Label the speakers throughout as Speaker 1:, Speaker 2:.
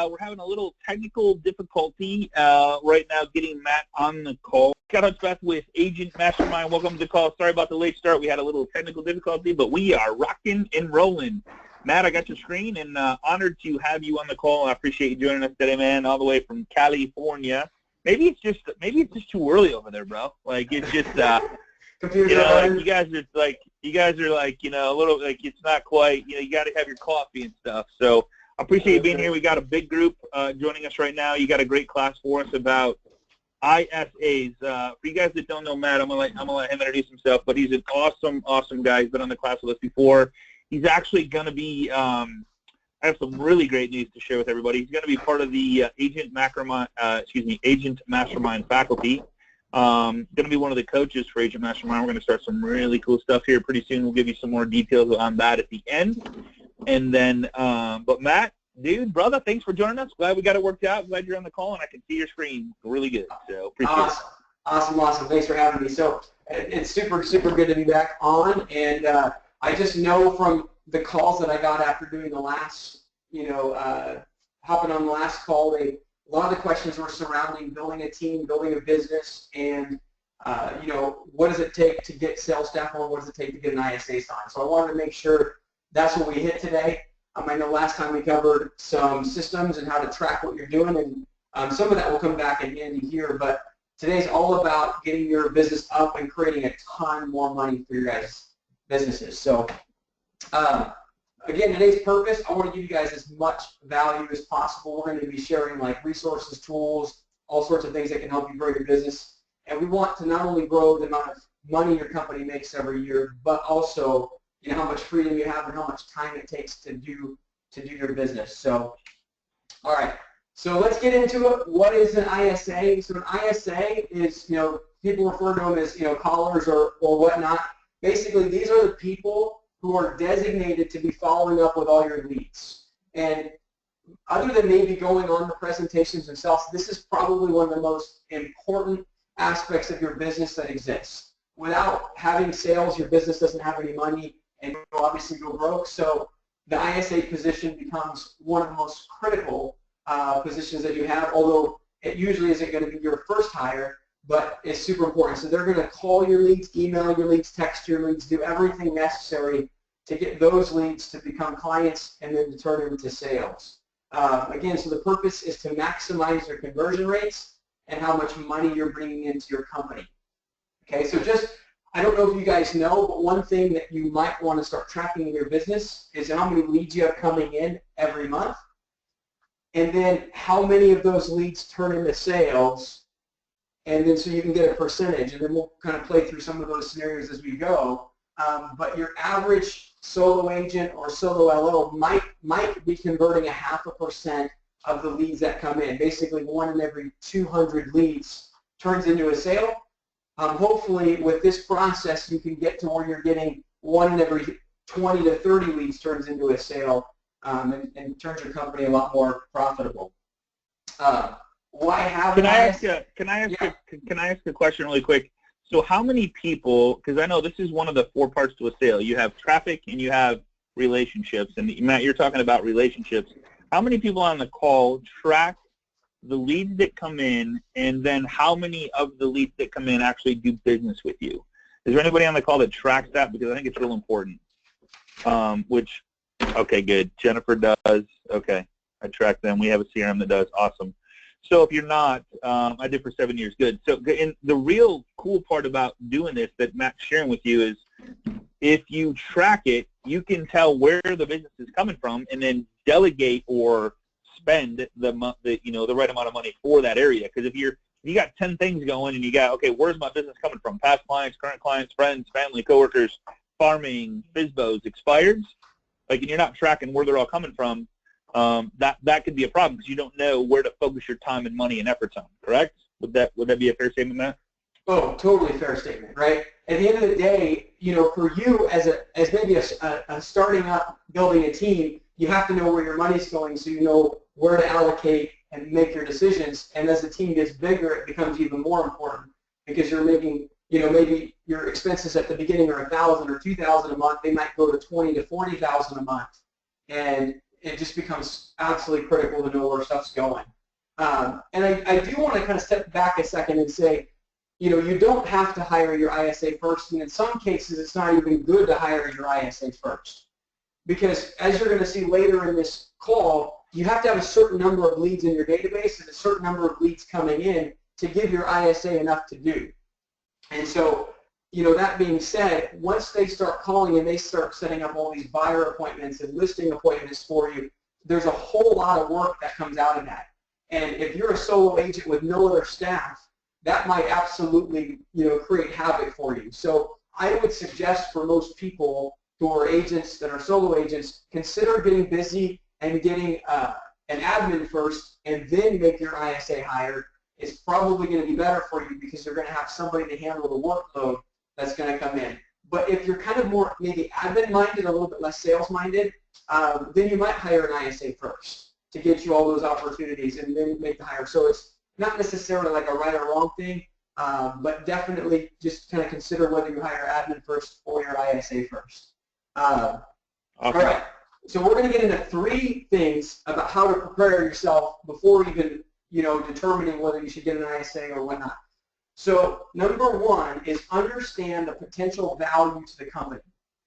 Speaker 1: We're having a little technical difficulty right now getting Matt on the call. Got us back with Agent Mastermind. Welcome to the call. Sorry about the late start. We had a little technical difficulty, but we are rocking and rolling. Matt, I got your screen, and honored to have you on the call. I appreciate you joining us today, man, all the way from California. Maybe it's just too early over there, bro. Like it's just you know, like you guys are like, you know, a little like it's not quite, you know, you got to have your coffee and stuff. So I appreciate you being here. We got a big group joining us right now. You got a great class for us about ISAs. For you guys that don't know Matt, I'm gonna let him introduce himself. But he's an awesome guy. He's been on the class with us before. He's actually going to be. I have some really great news to share with everybody. He's going to be part of the Agent Mastermind faculty. Going to be one of the coaches for Agent Mastermind. We're going to start some really cool stuff here pretty soon. We'll give you some more details on that at the end. And then, but Matt, dude, brother, thanks for joining us. Glad we got it worked out. Glad you're on the call, and I can see your screen really good. So appreciate it.
Speaker 2: Awesome. Thanks for having me. So it's super good to be back on. And I just know from the calls that I got after doing the last, hopping on the last call, a lot of the questions were surrounding building a team, building a business, and what does it take to get sales staff on? What does it take to get an ISA signed? So I wanted to make sure that's what we hit today. I know last time we covered some systems and how to track what you're doing, and some of that will come back in handy here, but today's all about getting your business up and creating a ton more money for your guys' businesses. So again, today's purpose, I want to give you guys as much value as possible. We're going to be sharing like resources, tools, all sorts of things that can help you grow your business. And we want to not only grow the amount of money your company makes every year, but also how much freedom you have and how much time it takes to do your business. So, all right. So let's get into it. What is an ISA? So an ISA is, people refer to them as, callers or whatnot. Basically, these are the people who are designated to be following up with all your leads. And other than maybe going on the presentations themselves, this is probably one of the most important aspects of your business that exists. Without having sales, your business doesn't have any money, and you'll obviously go broke. So the ISA position becomes one of the most critical positions that you have, although it usually isn't going to be your first hire, but it's super important. So they're going to call your leads, email your leads, text your leads, do everything necessary to get those leads to become clients and then to turn them into sales. Again, so the purpose is to maximize your conversion rates and how much money you're bringing into your company. Okay, so I don't know if you guys know, but one thing that you might want to start tracking in your business is how many leads you have coming in every month, and then how many of those leads turn into sales, and then so you can get a percentage, and then we'll kind of play through some of those scenarios as we go. But your average solo agent or solo LO might be converting 0.5% of the leads that come in. Basically, 1 in every 200 leads turns into a sale. Hopefully, with this process, you can get to where you're getting 1 in every 20 to 30 leads turns into a sale, and turns your company a lot more profitable. Why have
Speaker 1: Can I ask a question really quick? So how many people, because I know this is one of the 4 parts to a sale. You have traffic and you have relationships. And Matt, you're talking about relationships. How many people on the call track the leads that come in, and then how many of the leads that come in actually do business with you? Is there anybody on the call that tracks that? Because I think it's real important. Okay, good. Jennifer does. Okay, I track them. We have a CRM that does. Awesome. So if you're not, I did for 7 years. Good. So and the real cool part about doing this that Matt's sharing with you is if you track it, you can tell where the business is coming from and then delegate or spend the right amount of money for that area. Because if you got 10 things going and you got, okay, where's my business coming from? Past clients, current clients, friends, family, coworkers, farming, FISBOs, expireds, and you're not tracking where they're all coming from, that could be a problem because you don't know where to focus your time and money and efforts on, correct? Would that be a fair statement, Matt?
Speaker 2: Oh, totally fair statement, right? At the end of the day, for you as maybe a starting up, building a team, you have to know where your money's going so you know where to allocate and make your decisions. And as the team gets bigger, it becomes even more important because you're making, maybe your expenses at the beginning are $1,000 or $2,000 a month. They might go to $20,000 to $40,000 a month. And it just becomes absolutely critical to know where stuff's going. And I do want to kind of step back a second and say, you don't have to hire your ISA first, and in some cases it's not even good to hire your ISA first. Because as you're going to see later in this call, you have to have a certain number of leads in your database and a certain number of leads coming in to give your ISA enough to do. And so, that being said, once they start calling and they start setting up all these buyer appointments and listing appointments for you, there's a whole lot of work that comes out of that. And if you're a solo agent with no other staff, that might absolutely, create havoc for you. So I would suggest for most people who are agents that are solo agents, consider getting busy and getting an admin first, and then make your ISA hire. It's probably going to be better for you because you're going to have somebody to handle the workload that's going to come in. But if you're kind of more maybe admin-minded, a little bit less sales-minded, then you might hire an ISA first to get you all those opportunities and then make the hire. So it's not necessarily like a right or wrong thing, but definitely just kind of consider whether you hire admin first or your ISA first.
Speaker 1: Awesome.
Speaker 2: All right. So we're going to get into 3 things about how to prepare yourself before even, determining whether you should get an ISA or whatnot. So number 1 is understand the potential value to the company,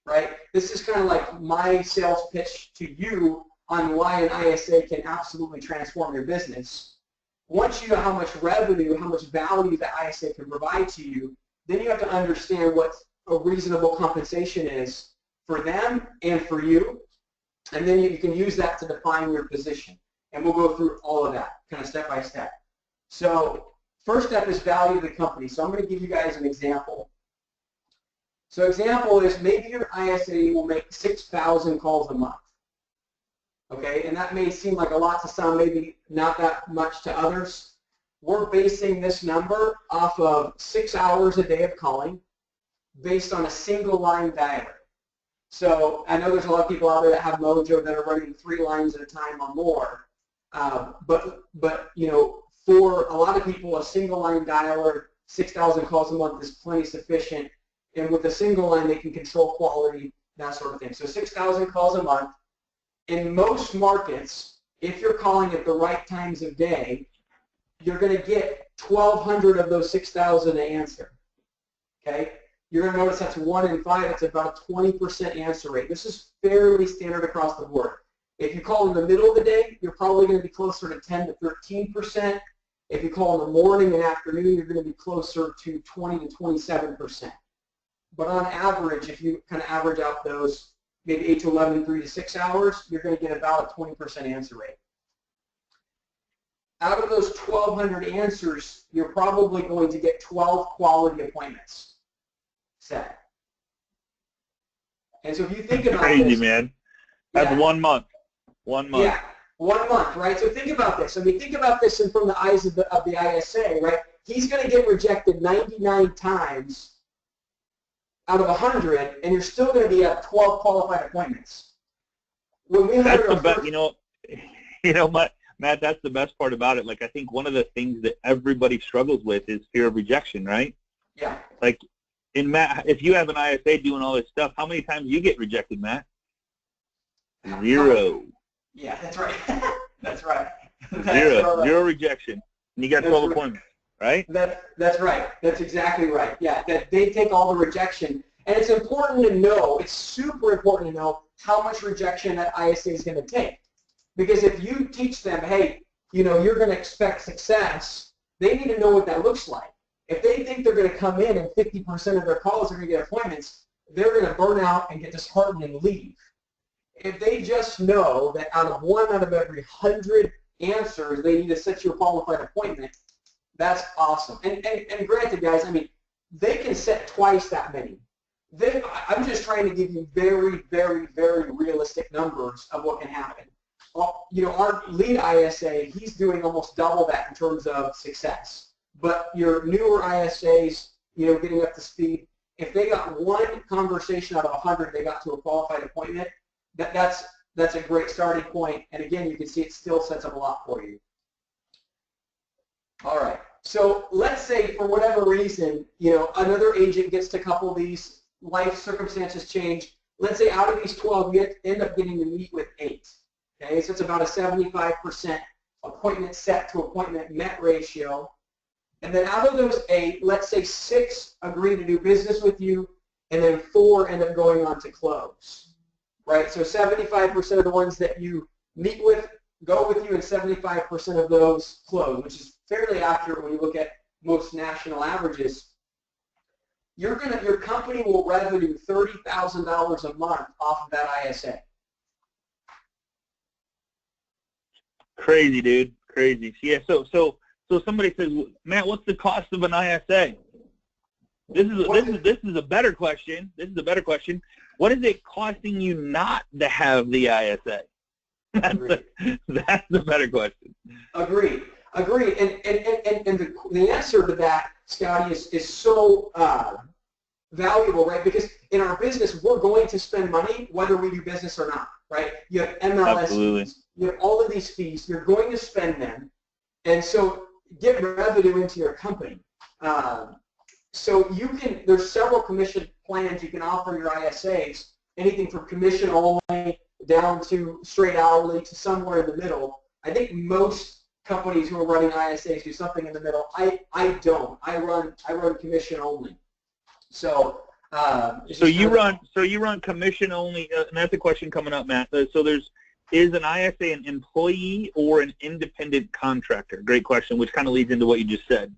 Speaker 2: right? This is kind of like my sales pitch to you on why an ISA can absolutely transform your business. Once you know how much revenue, how much value the ISA can provide to you, then you have to understand what a reasonable compensation is for them and for you, and then you can use that to define your position. And we'll go through all of that kind of step by step. So first step is value of the company. So I'm going to give you guys an example. So example is maybe your ISA will make 6,000 calls a month. Okay, and that may seem like a lot to some, maybe not that much to others. We're basing this number off of 6 hours a day of calling based on a single line dialer. So I know there's a lot of people out there that have Mojo that are running 3 lines at a time or more. But for a lot of people, a single line dialer, 6,000 calls a month is plenty sufficient. And with a single line, they can control quality, that sort of thing. So 6,000 calls a month. In most markets, if you're calling at the right times of day, you're going to get 1,200 of those 6,000 to answer. Okay? You're going to notice that's 1 in 5. It's about a 20% answer rate. This is fairly standard across the board. If you call in the middle of the day, you're probably going to be closer to 10 to 13%. If you call in the morning and afternoon, you're going to be closer to 20 to 27%. But on average, if you kind of average out those maybe 8 to 11, 3 to 6 hours, you're going to get about a 20% answer rate. Out of those 1,200 answers, you're probably going to get 12 quality appointments set. And so if you think about
Speaker 1: crazy,
Speaker 2: this,
Speaker 1: man. That's 1 month. 1 month.
Speaker 2: Yeah, 1 month, right? So think about this. I mean, think about this and from the eyes of the ISA, right? He's going to get rejected 99 times out of 100, and you're still going to be at 12 qualified appointments. When we
Speaker 1: That's the best, Matt, that's the best part about it. Like, I think one of the things that everybody struggles with is fear of rejection, right?
Speaker 2: Yeah.
Speaker 1: Like, Matt, if you have an ISA doing all this stuff, how many times you get rejected, Matt? 0.
Speaker 2: Yeah, that's right. That's right.
Speaker 1: Zero rejection. And you got 12 appointments, right?
Speaker 2: That's right. That's exactly right. Yeah, that they take all the rejection. And it's important to know, it's super important to know how much rejection that ISA is going to take. Because if you teach them, hey, you're going to expect success, they need to know what that looks like. If they think they're going to come in and 50% of their calls are going to get appointments, they're going to burn out and get disheartened and leave. If they just know that out of every 100 answers, they need to set you a qualified appointment, that's awesome. And granted, guys, I mean, they can set twice that many. I'm just trying to give you very, very, very realistic numbers of what can happen. Well, our lead ISA, he's doing almost double that in terms of success. But your newer ISAs, getting up to speed, if they got 1 conversation out of 100, they got to a qualified appointment, that's a great starting point. And again, you can see it still sets up a lot for you. All right. So let's say for whatever reason, another agent gets to couple these, life circumstances change. Let's say out of these 12, you end up getting to meet with 8. Okay, so it's about a 75% appointment set to appointment met ratio. And then out of those 8, let's say 6 agree to do business with you, and then 4 end up going on to close. Right? So 75% of the ones that you meet with go with you, and 75% of those close, which is fairly accurate when you look at most national averages. Your company will revenue $30,000 a month off of that ISA.
Speaker 1: Crazy, dude. Crazy. Yeah. So somebody says, Matt, what's the cost of an ISA? This is a better question. This is a better question. What is it costing you not to have the ISA? That's the better question.
Speaker 2: Agreed. And the answer to that, Scotty, is so valuable, right? Because in our business, we're going to spend money whether we do business or not, right? You have MLS
Speaker 1: Absolutely.
Speaker 2: fees. You have all of these fees. You're going to spend them. And so get revenue into your company. So there's several commission plans you can offer your ISAs, anything from commission only down to straight hourly to somewhere in the middle. I think most companies who are running ISAs do something in the middle. I don't. I run commission only. So
Speaker 1: you run commission only, and that's a question coming up, Matt. So is an ISA an employee or an independent contractor? Great question, which kind of leads into what you just said.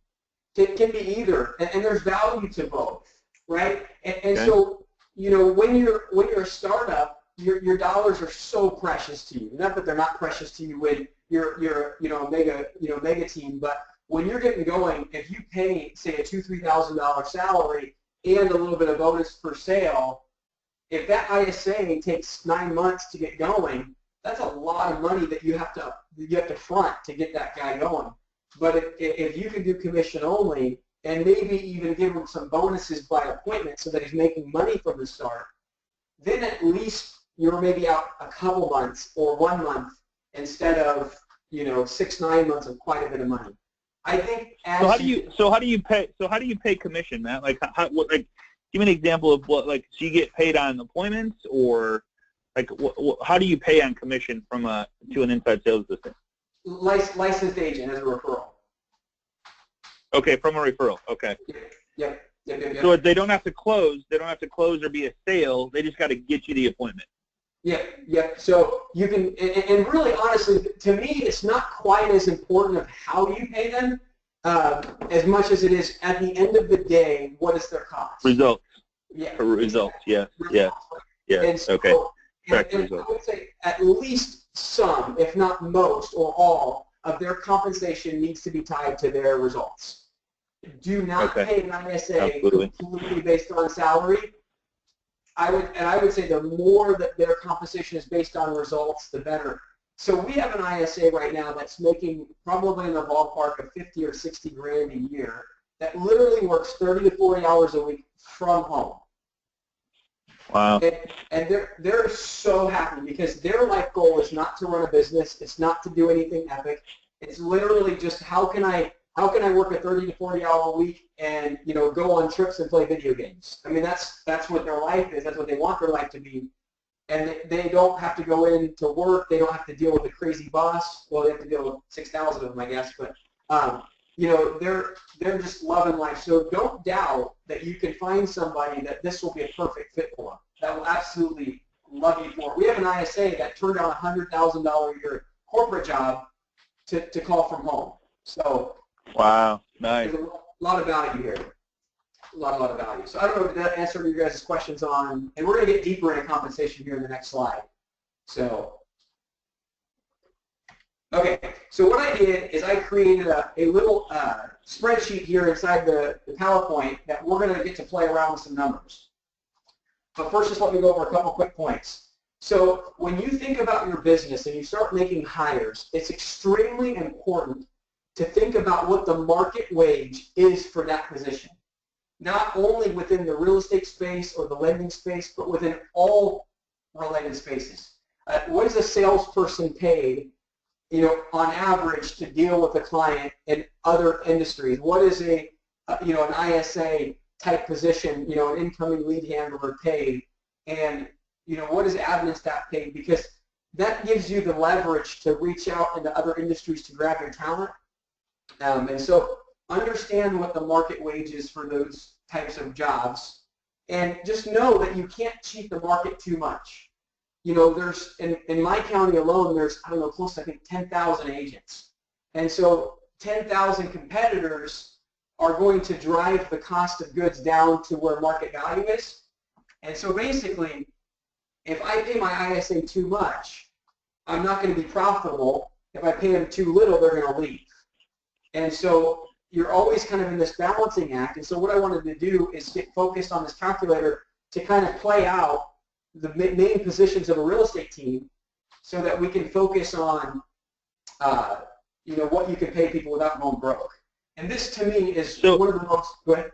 Speaker 2: It can be either, and there's value to both, right? And
Speaker 1: Okay.
Speaker 2: So when you're a startup, your dollars are so precious to you. Not that they're not precious to you when you're mega team, but when you're getting going, if you pay, say, a $2,000-$3,000 salary and a little bit of bonus per sale, if that ISA takes 9 months to get going, that's a lot of money that you have to front to get that guy going. But if you can do commission only and maybe even give him some bonuses by appointment so that he's making money from the start, then at least you're maybe out a couple months or 1 month instead of 6-9 months of quite a bit of money. I think. How
Speaker 1: do you pay commission, Matt? Like give me an example of what, like, so you get paid on appointments, or like how do you pay on commission to an inside sales assistant?
Speaker 2: Licensed agent as a referral.
Speaker 1: Okay, from a referral. Okay.
Speaker 2: Yep.
Speaker 1: So they don't have to close. They don't have to close or be a sale. They just got to get you the appointment.
Speaker 2: Yep. So you can, and really, honestly, to me, it's not quite as important of how you pay them as much as it is at the end of the day, what is their cost?
Speaker 1: Results.
Speaker 2: Yeah.
Speaker 1: Results. Yeah. Yeah. Yeah.
Speaker 2: And so,
Speaker 1: okay.
Speaker 2: And I would say at least some, if not most or all, of their compensation needs to be tied to their results. Do not pay an ISA completely based on salary. I would say the more that their compensation is based on results, the better. So we have an ISA right now that's making probably in the ballpark of 50 or 60 grand a year that literally works 30 to 40 hours a week from home.
Speaker 1: Wow.
Speaker 2: And they're so happy because their life goal is not to run a business. It's not to do anything epic. It's literally just how can I work a 30 to 40 hour week and go on trips and play video games. I mean that's what their life is. That's what they want their life to be. And they don't have to go into work. They don't have to deal with a crazy boss. Well, they have to deal with 6,000 of them, I guess. But they're just loving life. So don't doubt that you can find somebody that this will be a perfect fit for. That will absolutely love you for. We have an ISA that turned down a $100,000 a year corporate job to call from home. So
Speaker 1: wow, nice.
Speaker 2: There's a lot of value here. A lot of value. So I don't know if that answered your guys' questions on, and we're going to get deeper into compensation here in the next slide. So. Okay, so what I did is I created a little spreadsheet here inside the PowerPoint that we're going to get to play around with some numbers. But first, just let me go over a couple quick points. So when you think about your business and you start making hires, it's extremely important to think about what the market wage is for that position. Not only within the real estate space or the lending space, but within all related spaces. What is a salesperson paid on average to deal with a client in other industries? What is an ISA type position, an incoming lead handler paid? And, what is admin staff paid? Because that gives you the leverage to reach out into other industries to grab your talent. And so understand what the market wage is for those types of jobs, and just know that you can't cheat the market too much. You know, there's, in my county alone, there's, I don't know, close to, I think, 10,000 agents. And so 10,000 competitors are going to drive the cost of goods down to where market value is. And so basically, if I pay my ISA too much, I'm not going to be profitable. If I pay them too little, they're going to leave. And so you're always kind of in this balancing act. And so what I wanted to do is get focused on this calculator to kind of play out the main positions of a real estate team so that we can focus on, you know, what you can pay people without going broke. And this, to me, is one of the most, go ahead.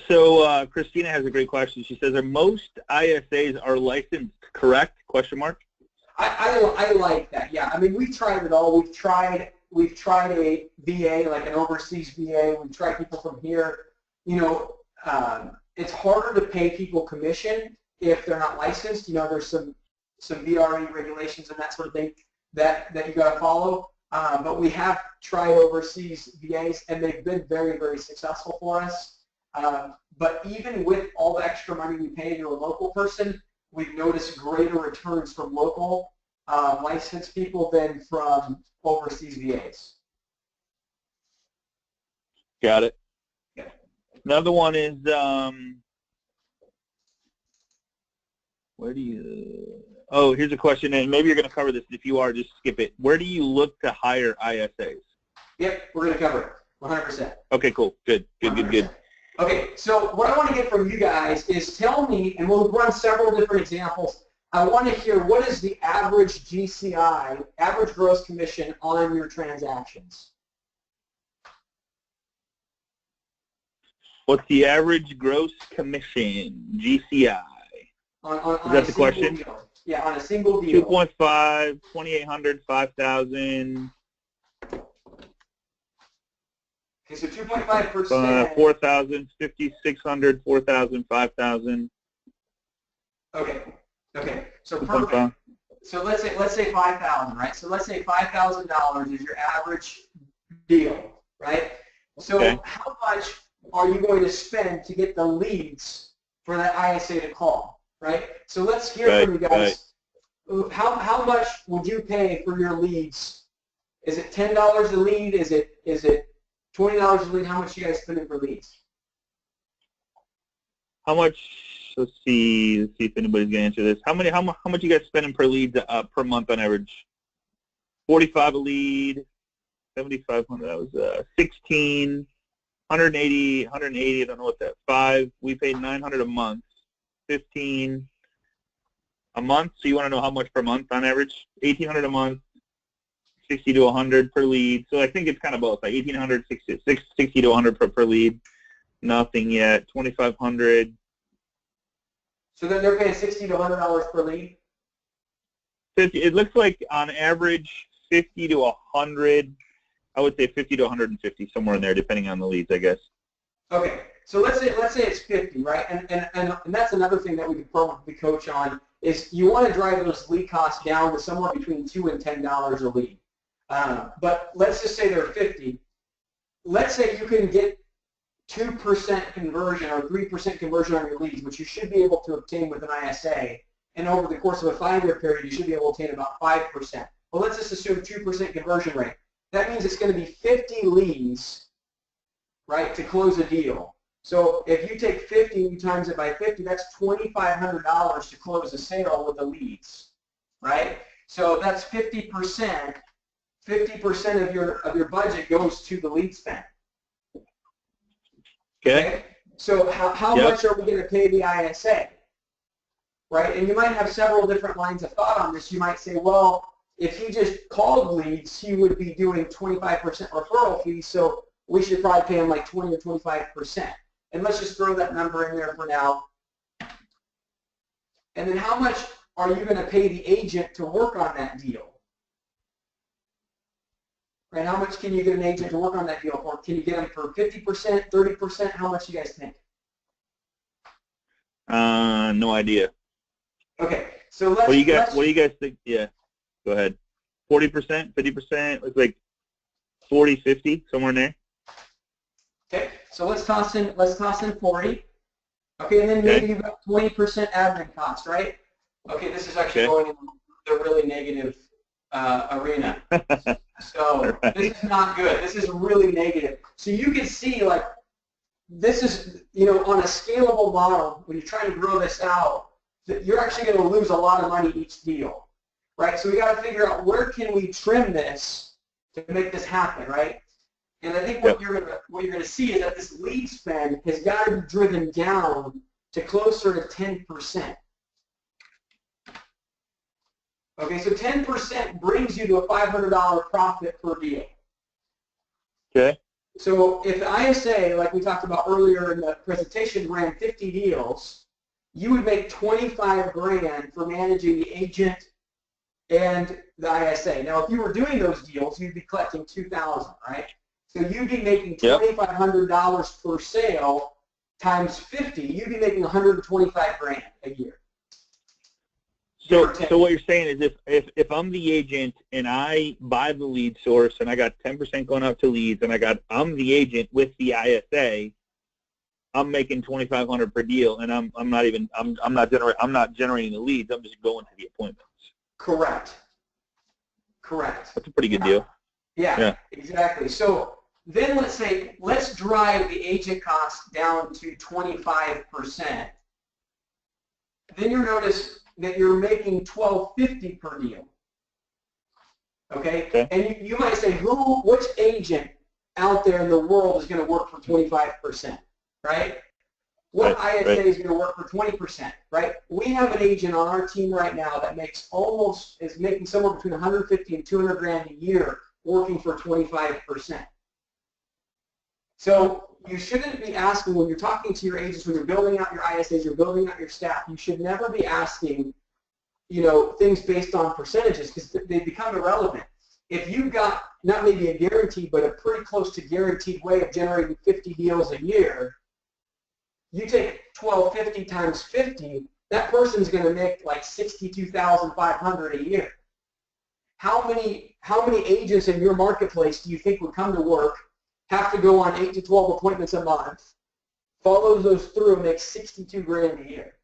Speaker 1: So Christina has a great question. She says, are most ISAs are licensed correct? Question mark.
Speaker 2: I like that. Yeah. I mean, we've tried it all. We've tried a VA, like an overseas VA. We've tried people from here. You know, it's harder to pay people commission if they're not licensed. You know, there's some VRE regulations and that sort of thing that you got to follow. But we have tried overseas VAs, and they've been very, very successful for us. But even with all the extra money we pay to a local person, we've noticed greater returns from local licensed people than from overseas VAs.
Speaker 1: Got it.
Speaker 2: Yeah.
Speaker 1: Another one is, where do you, oh, here's a question, and maybe you're going to cover this. If you are, just skip it. Where do you look to hire ISAs?
Speaker 2: Yep, we're going to cover it, 100%.
Speaker 1: Okay, cool. Good.
Speaker 2: Okay, so what I want to get from you guys is tell me, and we'll run several different examples. I want to hear, what is the average GCI, average gross commission, on your transactions?
Speaker 1: What's the average gross commission, GCI?
Speaker 2: On
Speaker 1: is that the question?
Speaker 2: Deal. Yeah, on a single deal.
Speaker 1: 2.5, 2,800, 5,000.
Speaker 2: Okay, so 2.5%.
Speaker 1: 4,000, 5,600, 4,000, 5,000.
Speaker 2: Okay. So perfect. So let's say 5,000, right? So let's say $5,000 is your average deal, right? So okay. How much are you going to spend to get the leads for that ISA to call, right? So let's hear from you guys. Right. How much would you pay for your leads? Is it $10 a lead? Is it $20 a lead? How much are you guys spending for leads?
Speaker 1: How much? Let's see if anybody's gonna answer this. How much you guys spending per lead per month on average? 45 a lead, 7,500. That was 16, 180. I don't know what that. 5. We paid 900 a month. 15 a month. So you want to know how much per month on average? 1,800 a month. 60 to 100 per lead. So I think it's kind of both, like 1,800, 60 to 100 per lead. Nothing yet. 2,500.
Speaker 2: So then they're paying $60 to $100 per lead?
Speaker 1: 50. It looks like on average 50 to 100. I would say 50 to 150, somewhere in there, depending on the leads, I guess.
Speaker 2: Okay. So let's say it's 50, right? And that's another thing that we could probably coach on is you want to drive those lead costs down to somewhere between $2 and $10 a lead. But let's just say they're 50. Let's say you can get 2% conversion or 3% conversion on your leads, which you should be able to obtain with an ISA. And over the course of a 5-year period, you should be able to obtain about 5%. Well, let's just assume 2% conversion rate. That means it's going to be 50 leads, right, to close a deal. So if you take 50 and you times it by 50, that's $2,500 to close a sale with the leads, right? So that's 50%. 50% of your budget goes to the lead spend.
Speaker 1: Okay.
Speaker 2: So how much are we going to pay the ISA? Right? And you might have several different lines of thought on this. You might say, well, if he just called leads, he would be doing 25% referral fees, so we should probably pay him like 20 or 25%. And let's just throw that number in there for now. And then how much are you going to pay the agent to work on that deal? Right? How much can you get an agent to work on that deal for? Can you get them for 50%, 30%? How much do you guys think?
Speaker 1: No idea.
Speaker 2: Okay, So let's.
Speaker 1: What do you guys think? Yeah, go ahead. 40%, 50%. It's like 40, 50, somewhere in there.
Speaker 2: Okay, so let's toss in 40. Okay, and then maybe you've got 20% admin cost, right? Okay, this is actually going in the really negative arena. So this is not good. This is really negative. So you can see, like, this is, on a scalable model, when you're trying to grow this out, that you're actually going to lose a lot of money each deal, right? So we got to figure out where can we trim this to make this happen, right? And I think what you're going to see is that this lead spend has got to be driven down to closer to 10%. Okay, so 10% brings you to a $500 profit per deal.
Speaker 1: Okay.
Speaker 2: So if the ISA, like we talked about earlier in the presentation, ran 50 deals, you would make 25 grand for managing the agent and the ISA. Now, if you were doing those deals, you'd be collecting 2,000, right? So you'd be making $2,500 per sale times 50. You'd be making 125 grand a year.
Speaker 1: So what you're saying is if I'm the agent and I buy the lead source and I got 10% going out to leads and I'm the agent with the ISA, I'm making $2,500 per deal and I'm not generating the leads. I'm just going to the appointments.
Speaker 2: Correct.
Speaker 1: That's a pretty good deal.
Speaker 2: Yeah, exactly. So then let's drive the agent cost down to 25%. Then you'll notice that you're making $1,250 per deal. Okay? And you might say, which agent out there in the world is going to work for 25%, right? What ISA is going to work for 20%, right? We have an agent on our team right now that is making somewhere between 150 and 200 grand a year working for 25%. So you shouldn't be asking, when you're talking to your agents, when you're building out your ISAs, you're building out your staff, you should never be asking, things based on percentages because they become irrelevant. If you've got not maybe a guarantee, but a pretty close to guaranteed way of generating 50 deals a year, you take 1,250 times 50, that person's going to make like $62,500 a year. How many agents in your marketplace do you think would come to work, have to go on 8 to 12 appointments a month, follow those through, and make 62 grand a year?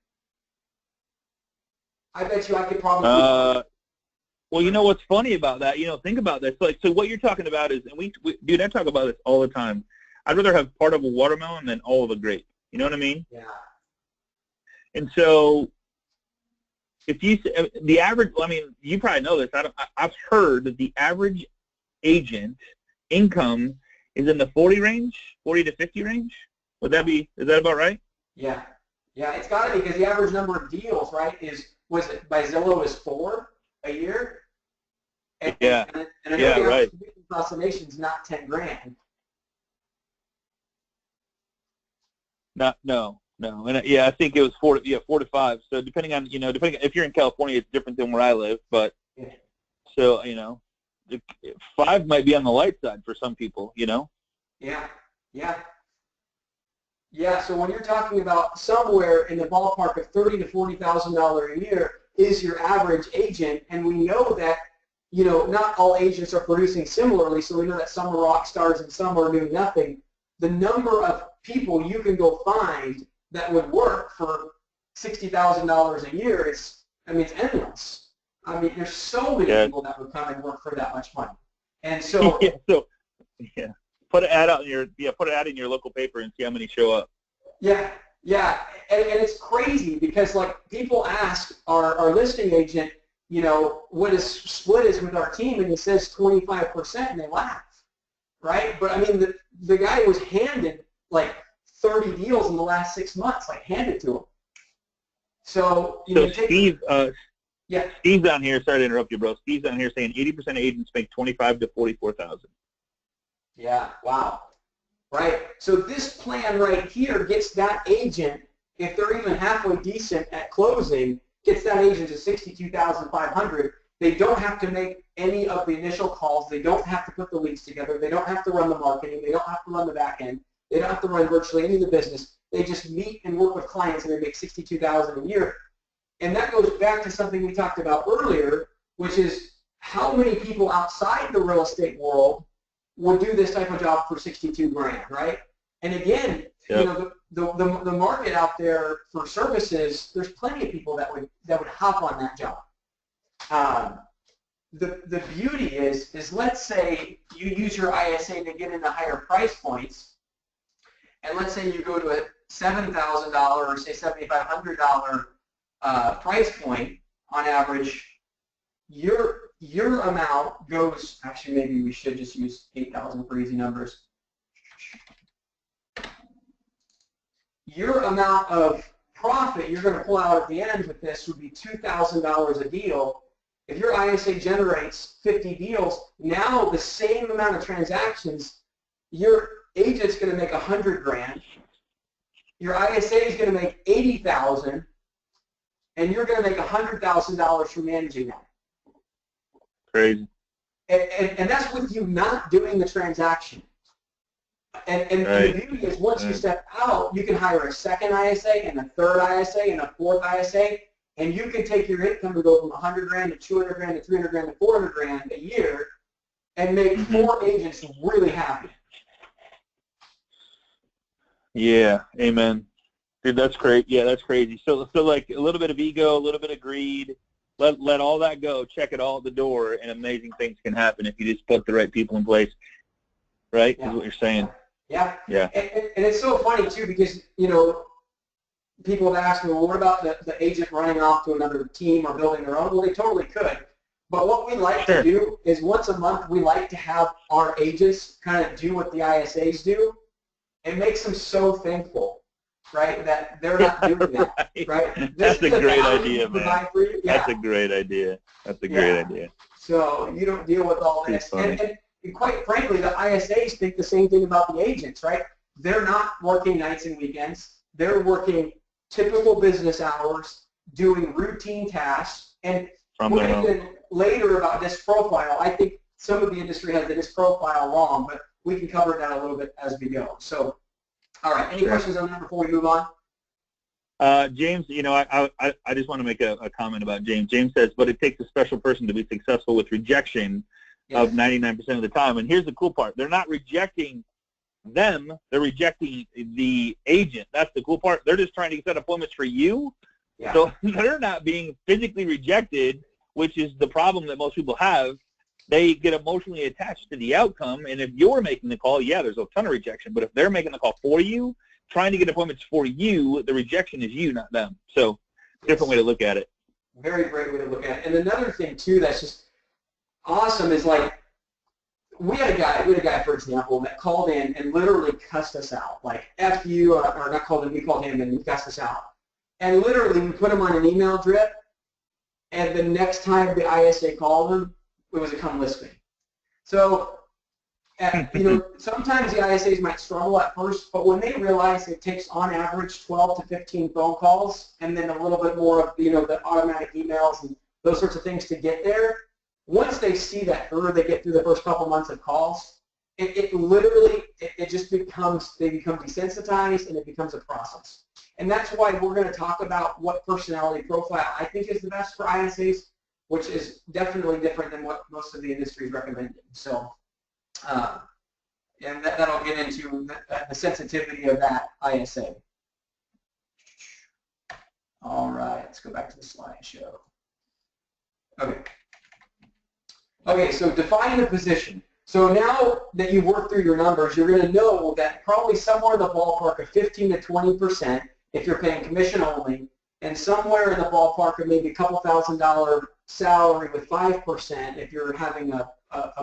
Speaker 2: I bet you I could probably.
Speaker 1: Well, what's funny about that? Think about this. So what you're talking about is, and dude, I talk about this all the time. I'd rather have part of a watermelon than all of a grape. You know what I mean?
Speaker 2: Yeah.
Speaker 1: And so, the average, you probably know this. I've heard that the average agent income is in the 40 to 50 range. Is that about right?
Speaker 2: Yeah. Yeah, it's got to be because the average number of deals, right, by Zillow is 4 a year. And I know
Speaker 1: right.
Speaker 2: Across the nation is not 10 grand.
Speaker 1: No. And I think it was 4 to 5. So depending if you're in California, it's different than where I live. But so 5 might be on the light side for some people.
Speaker 2: Yeah. So when you're talking about somewhere in the ballpark of $30,000 to $40,000 a year is your average agent, and we know that not all agents are producing similarly. So we know that some are rock stars and some are doing nothing. The number of people you can go find that would work for $60,000 a year is it's endless. There's so many people that would come and work for that much money. And so
Speaker 1: put an ad out in your local paper and see how many show up.
Speaker 2: Yeah, and it's crazy because people ask our listing agent, what his split is with our team, and he says 25%, and they laugh, right? But the guy was handed 30 deals in the last 6 months, handed to him. So
Speaker 1: Steve, Steve's down here. Sorry to interrupt you, bro. Steve's down here saying 80% of agents make 25 to 44,000.
Speaker 2: Yeah. Wow. Right. So this plan right here gets that agent, if they're even halfway decent at closing, gets that agent to 62,500. They don't have to make any of the initial calls. They don't have to put the leads together. They don't have to run the marketing. They don't have to run the back end. They don't have to run virtually any of the business. They just meet and work with clients, and they make $62,000 a year. And that goes back to something we talked about earlier, which is how many people outside the real estate world would do this type of job for 62 grand, right? And again, you know, the market out there for services, there's plenty of people that would hop on that job. The beauty is let's say you use your ISA to get into higher price points, and let's say you go to a $7,000 or say $7,500 price point on average. Your amount goes, actually maybe we should just use 8,000 for easy numbers. Your amount of profit you're going to pull out at the end with this would be $2,000 a deal. If your ISA generates 50 deals, now the same amount of transactions, your agent's going to make 100 grand. Your ISA is going to make 80,000, and you're going to make $100,000 from managing that.
Speaker 1: Crazy.
Speaker 2: And that's with you not doing the transaction. And
Speaker 1: Right.
Speaker 2: the beauty is once you step out, you can hire a second ISA and a third ISA and a fourth ISA, and you can take your income to go from 100 grand to 200 grand to 300 grand to 400 grand a year and make 4 agents really happy.
Speaker 1: Yeah, amen. Dude, that's great. Yeah, that's crazy. So like a little bit of ego, a little bit of greed, let all that go, check it all at the door, and amazing things can happen if you just put the right people in place. Right?
Speaker 2: Yeah.
Speaker 1: Is what you're saying.
Speaker 2: Yeah.
Speaker 1: Yeah.
Speaker 2: And it's so funny, too, because, you know, people have asked me, well, what about the agent running off to another team or building their own? Well, they totally could. But what we like to do is once a month, we like to have our agents kind of do what the ISAs do. It makes them so thankful, right, that they're not doing that, right?
Speaker 1: That's a great idea, man.
Speaker 2: Yeah.
Speaker 1: That's a great idea. That's a great idea.
Speaker 2: So you don't deal with all this. And quite frankly, the ISAs think the same thing about the agents, right? They're not working nights and weekends. They're working typical business hours, doing routine tasks. And we're even later about disc profile. I think some of the industry has the disc profile wrong, but we can cover that a little bit as we go. So, all right, any questions on that before we move on?
Speaker 1: James, you know, I just want to make a comment about James. James says, but it takes a special person to be successful with rejection of 99% of the time. And here's the cool part. They're not rejecting them. They're rejecting the agent. That's the cool part. They're just trying to set appointments for you. Yeah. So they're not being physically rejected, which is the problem that most people have. They get emotionally attached to the outcome. And if you're making the call, yeah, there's a ton of rejection. But if they're making the call for you, trying to get appointments for you, the rejection is you, not them. So different way to look at it.
Speaker 2: Very great way to look at it. And another thing, too, that's just awesome is like we had a guy, for example, that called in and literally cussed us out. Like, F you, or not called him, we called him and he cussed us out. And literally we put him on an email drip, and the next time the ISA called him, it was a come list me. So, you know, sometimes the ISAs might struggle at first, but when they realize it takes on average 12 to 15 phone calls and then a little bit more of, you know, the automatic emails and those sorts of things to get there, once they see that hurdle, they get through the first couple months of calls, it literally just becomes, they become desensitized and it becomes a process. And that's why we're going to talk about what personality profile I think is the best for ISAs, which is definitely different than what most of the industry is recommending. So, and that'll get into the sensitivity of that ISA. All right, let's go back to the slideshow. Okay. Okay, so define the position. So now that you've worked through your numbers, you're going to know that probably somewhere in the ballpark of 15 to 20% if you're paying commission only, and somewhere in the ballpark of maybe a couple $1,000 salary with 5% if you're having a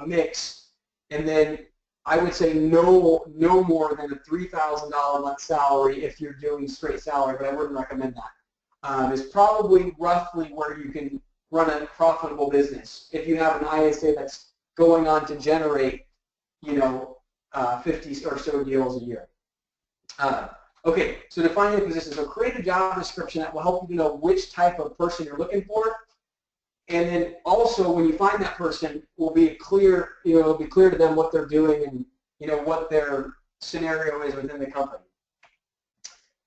Speaker 2: mix, and then I would say no more than a $3,000 month salary if you're doing straight salary, but I wouldn't recommend that. It's probably roughly where you can run a profitable business if you have an ISA that's going on to generate, you know, 50 or so deals a year. Okay, so defining the position. So create a job description that will help you to know which type of person you're looking for. And then also when you find that person, will be clear, you know, it'll be clear to them what they're doing and, you know, what their scenario is within the company.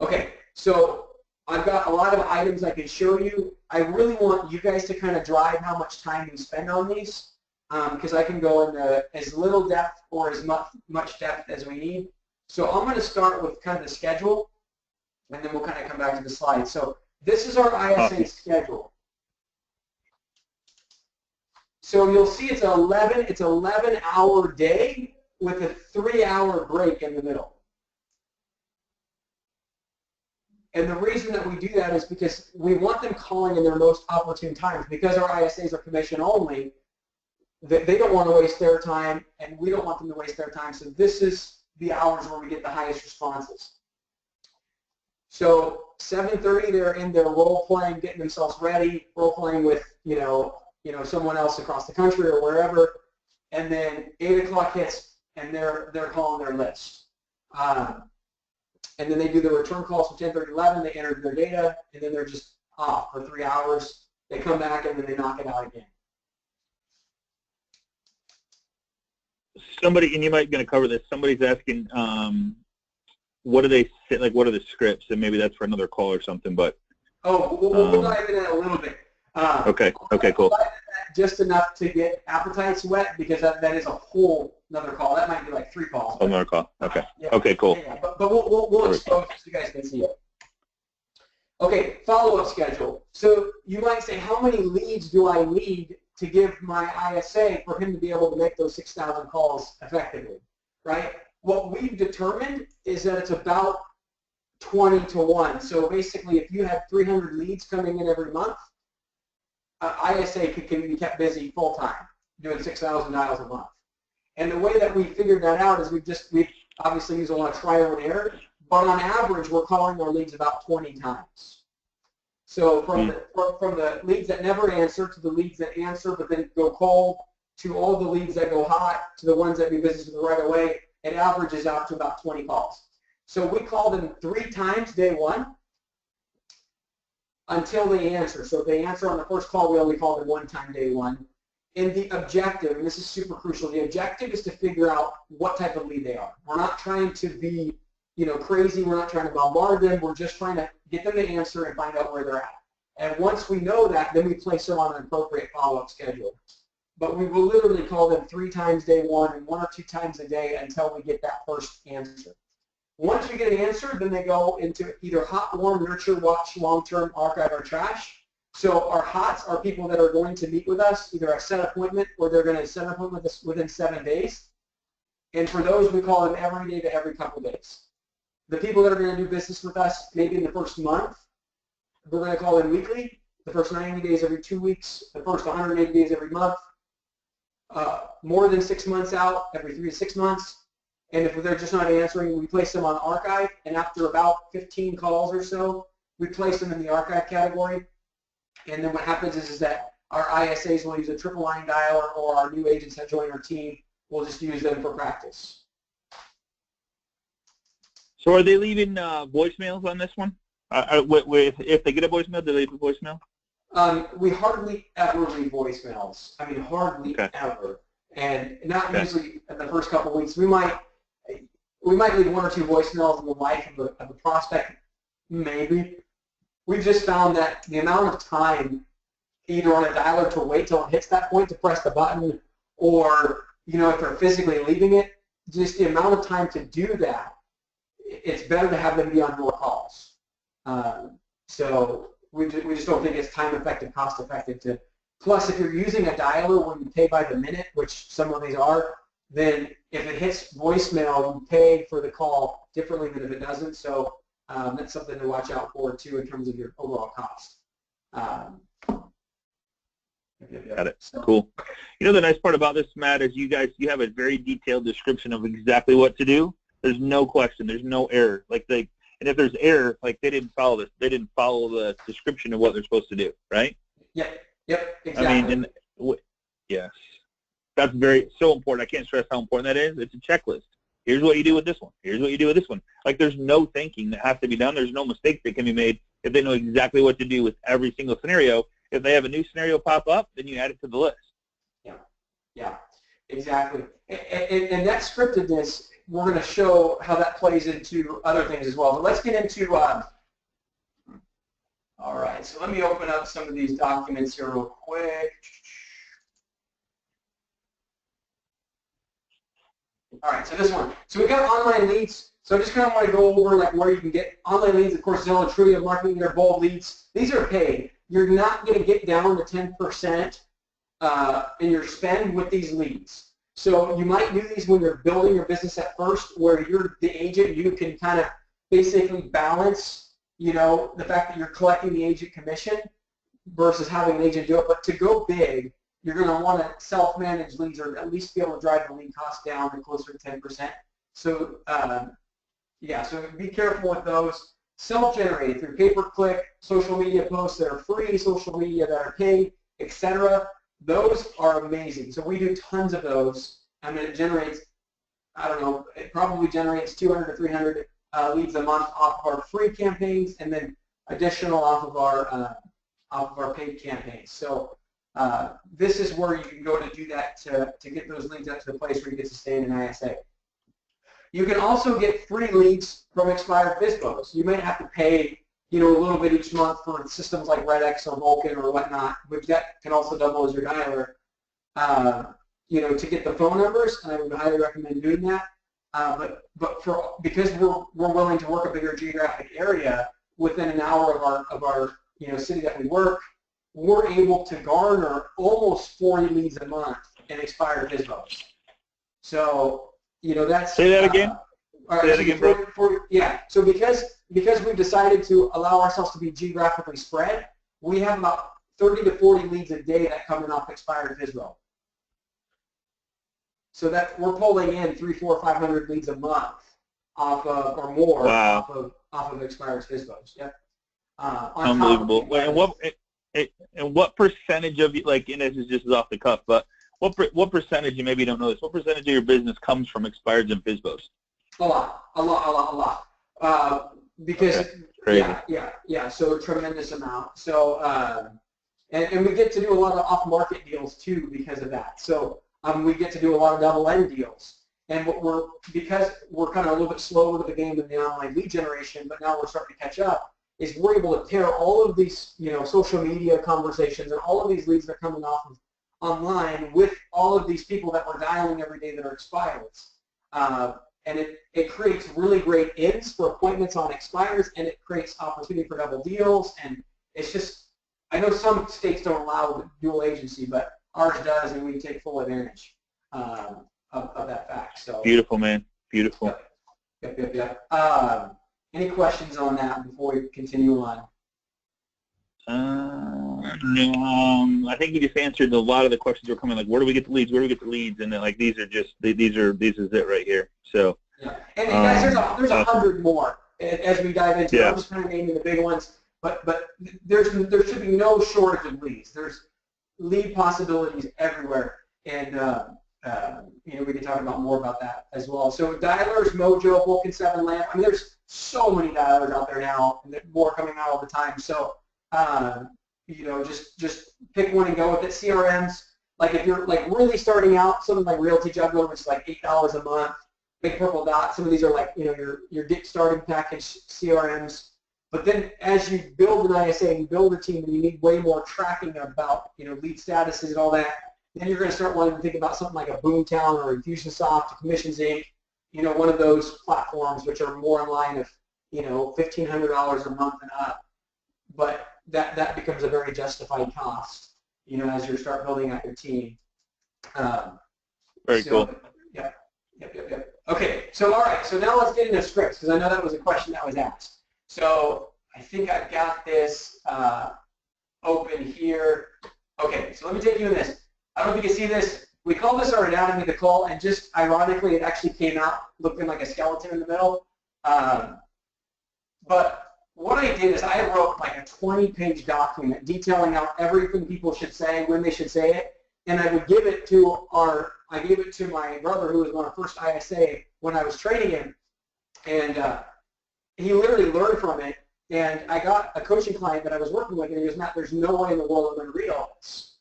Speaker 2: Okay, so I've got a lot of items I can show you. I really want you guys to kind of drive how much time you spend on these, because I can go into as little depth or as much depth as we need. So I'm going to start with kind of the schedule, and then we'll kind of come back to the slides. So this is our ISA schedule. So you'll see it's 11-hour day with a 3-hour break in the middle. And the reason that we do that is because we want them calling in their most opportune times. Because our ISAs are commission only, they don't want to waste their time, and we don't want them to waste their time. So this is the hours where we get the highest responses. So 7:30, they're in their role playing, getting themselves ready, role playing with someone else across the country or wherever, and then 8 o'clock hits, and they're calling their list. And then they do the return calls from 10:30 to 11. They enter their data, and then they're just off for 3 hours. They come back, and then they knock it out again.
Speaker 1: Somebody, and you might be going to cover this. Somebody's asking, what do they say? Like, what are the scripts? And maybe that's for another call or something. But
Speaker 2: we'll dive into that a little bit.
Speaker 1: Okay, cool.
Speaker 2: Just enough to get appetites wet, because that is a whole another call. That might be like 3 calls.
Speaker 1: Another call. Okay.
Speaker 2: Yeah.
Speaker 1: Okay, cool.
Speaker 2: Yeah. But we'll expose it so you guys can see it. Okay, follow-up schedule. So you might say, how many leads do I need to give my ISA for him to be able to make those 6,000 calls effectively, right? What we've determined is that it's about 20 to 1. So basically, if you have 300 leads coming in every month, ISA can be kept busy full-time, doing 6,000 dials a month. And the way that we figured that out is we've obviously used a lot of trial and error, but on average, we're calling our leads about 20 times. So from the leads that never answer to the leads that answer but then go cold, to all the leads that go hot, to the ones that we visit right away, it averages out to about 20 calls. So we call them 3 times day one until they answer. So if they answer on the first call, we only call them 1 time day one. And the objective, and this is super crucial, the objective is to figure out what type of lead they are. We're not trying to be, crazy. We're not trying to bombard them. We're just trying to get them to answer and find out where they're at. And once we know that, then we place them on an appropriate follow-up schedule. But we will literally call them 3 times day one and 1 or 2 times a day until we get that first answer. Once we get an answer, then they go into either hot, warm, nurture, watch, long-term, archive, or trash. So our hots are people that are going to meet with us, either a set appointment or they're going to set an appointment with us within 7 days. And for those, we call them every day to every couple days. The people that are going to do business with us maybe in the first month, we're going to call them weekly, the first 90 days every 2 weeks, the first 180 days every month, more than 6 months out, every 3 to 6 months. And if they're just not answering, we place them on archive. And after about 15 calls or so, we place them in the archive category. And then what happens is that our ISAs will use a triple line dialer, or our new agents that join our team will just use them for practice.
Speaker 1: So are they leaving voicemails on this one? If they get a voicemail, do they leave a voicemail?
Speaker 2: We hardly ever leave voicemails. I mean, hardly ever. And not usually in the first couple of weeks. We might leave 1 or 2 voicemails in the life of a prospect, maybe. We've just found that the amount of time either on a dialer to wait till it hits that point to press the button, or if they're physically leaving it, just the amount of time to do that, it's better to have them be on more calls. So we just don't think it's time effective, cost effective to. Plus, if you're using a dialer when you pay by the minute, which some of these are, then if it hits voicemail, you pay for the call differently than if it doesn't. So that's something to watch out for too in terms of your overall cost.
Speaker 1: Got it. Cool. The nice part about this, Matt, is you have a very detailed description of exactly what to do. There's no question. There's no error. And if there's error, they didn't follow this. They didn't follow the description of what they're supposed to do, right?
Speaker 2: Yep, exactly.
Speaker 1: Yes. That's so important. I can't stress how important that is. It's a checklist. Here's what you do with this one. Here's what you do with this one. There's no thinking that has to be done. There's no mistakes that can be made if they know exactly what to do with every single scenario. If they have a new scenario pop up, then you add it to the list.
Speaker 2: Yeah, exactly. And that scriptedness, we're going to show how that plays into other things as well. But let's get into All right, so let me open up some of these documents here real quick. All right, so this one. So we got online leads. So I just kind of want to go over like where you can get online leads. Of course, Zillow, Trulia, Marketing, they're bold leads. These are paid. You're not going to get down to 10% in your spend with these leads. So you might do these when you're building your business at first, where you're the agent. You can kind of basically balance, you know, the fact that you're collecting the agent commission versus having an agent do it. But to go big, you're going to want to self-manage leads, or at least be able to drive the lead cost down to closer to 10%. So yeah, so be careful with those. Self-generated through pay-per-click, social media posts that are free, social media that are paid, etc. Those are amazing. So we do tons of those. I mean, it generates, I don't know, it probably generates 200 to 300 leads a month off of our free campaigns, and then additional off of our paid campaigns. So this is where you can go to do that to get those leads up to the place where you get to stay in an ISA. You can also get free leads from expired FSBOs. You might have to pay, you know, a little bit each month for systems like RedX or Vulcan or whatnot, which that can also double as your dialer, you know, to get the phone numbers, and I would highly recommend doing that. Because we're willing to work a bigger geographic area within an hour of our you know, city that we work, we're able to garner almost 40 leads a month in expired FSBOs. So, you know, that's...
Speaker 1: Say that again.
Speaker 2: Say that again, bro. Yeah, so because we've decided to allow ourselves to be geographically spread, we have about 30 to 40 leads a day that come in off expired FSBO. So that we're pulling in 300, 400, 500 leads a month off of, or more,
Speaker 1: wow,
Speaker 2: off of expired FSBOs. Yep.
Speaker 1: Unbelievable. And what percentage of you, like, and this is just off the cuff, but what percentage, you maybe don't know this, what percentage of your business comes from expireds and FSBOs?
Speaker 2: A lot. Because yeah. So a tremendous amount. So and we get to do a lot of off-market deals too because of that. So we get to do a lot of double-end deals. And because we're kind of a little bit slower to the game in the online lead generation, but now we're starting to catch up, is we're able to pair all of these, you know, social media conversations and all of these leads that are coming off of online with all of these people that we're dialing every day that are expired. And it creates really great ins for appointments on expires, and it creates opportunity for double deals. And it's just, I know some states don't allow dual agency, but ours does, and we take full advantage of that fact. So
Speaker 1: beautiful, man. Beautiful.
Speaker 2: Yep. Any questions on that before we continue on?
Speaker 1: No, I think you just answered a lot of the questions that were coming, like, where do we get the leads? Where do we get the leads? And then, like, this is it right here. So
Speaker 2: yeah, and guys, there's 100 more as we dive into. Yeah. I'm just kind of naming the big ones, but there should be no shortage of leads. There's lead possibilities everywhere, and you know, we can talk about more about that as well. So dialers, Mojo, Vulcan 7 Lamp. I mean, there's so many dialers out there now, and more coming out all the time. So you know, just pick one and go with it. CRMs, like if you're like really starting out, something like Realty Juggler, which is like $8 a month. Big Purple Dot, some of these are like, you know, your get starting package CRMs. But then as you build an ISA and you build a team and you need way more tracking about, you know, lead statuses and all that, then you're going to start wanting to think about something like a Boomtown or Infusionsoft, Commissions Inc., you know, one of those platforms which are more in line of, you know, $1,500 a month and up. But that becomes a very justified cost, you know, as you start building out your team.
Speaker 1: Very cool.
Speaker 2: Yeah. Yep. Okay, so all right, so now let's get into scripts, because I know that was a question that was asked. So I think I've got this open here. Okay, so let me take you in this. I don't know if you can see this. We call this our anatomy of the call, and just ironically, it actually came out looking like a skeleton in the middle. But what I did is I wrote like a 20-page document detailing out everything people should say, when they should say it, and I would give it to I gave it to my brother, who was on our first ISA when I was training him, and he literally learned from it. And I got a coaching client that I was working with, and he goes, Matt, there's no way in the world I'm going to read all this.